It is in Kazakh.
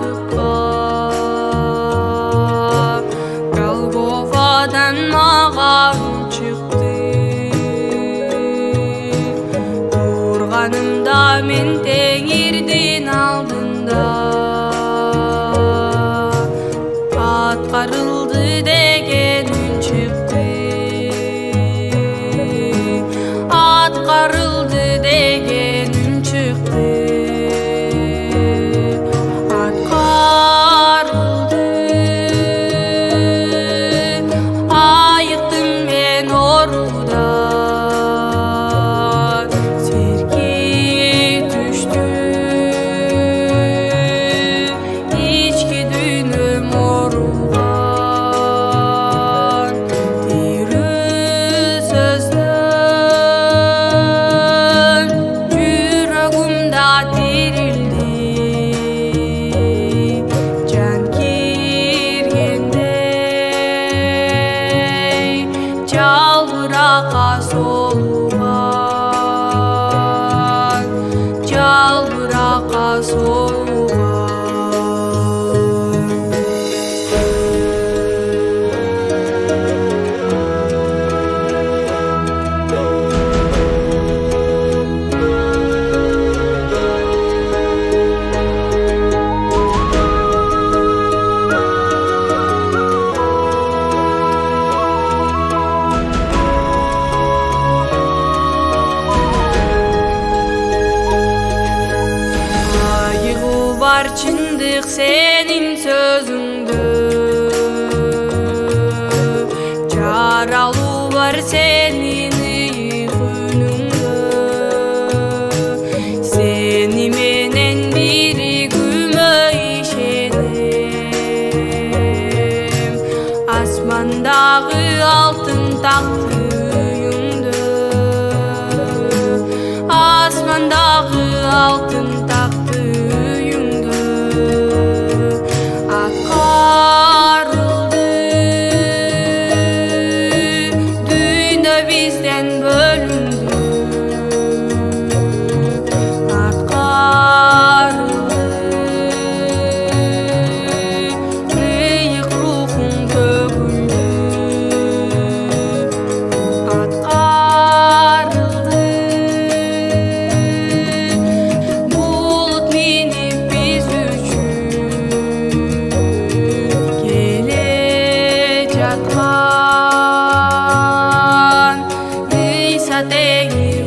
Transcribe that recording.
артықпа. Голгофадан маған шықты, тұрғанымда мен Теңирдин алдында. Атқарылды деген үн шықты, атқарылды деген үн шықты. Атқарылды, айықтым мен орудан, серке түштү ички дүйнөм орулган. Тирүү сөздөн жүрөгүмда тирилди, жан киргендей жалбыракка солуган, жалбыракка солуган. Айыгу бар чындык сенин сөзүңдө, жаралуу бар сенин ыйык үнүңдө. Сени менен биригүүмө ишенем, асмандагы алтын такты үйүңдө, асмандагы алтын такты үйүңдө. Атқарылды, дүйнө бизден бөлүндү. Атқарылды, ыйык рухуң төгүлдү. Атқарылды, булут минип биз үчүн келе жаткан. Ыйса Теңир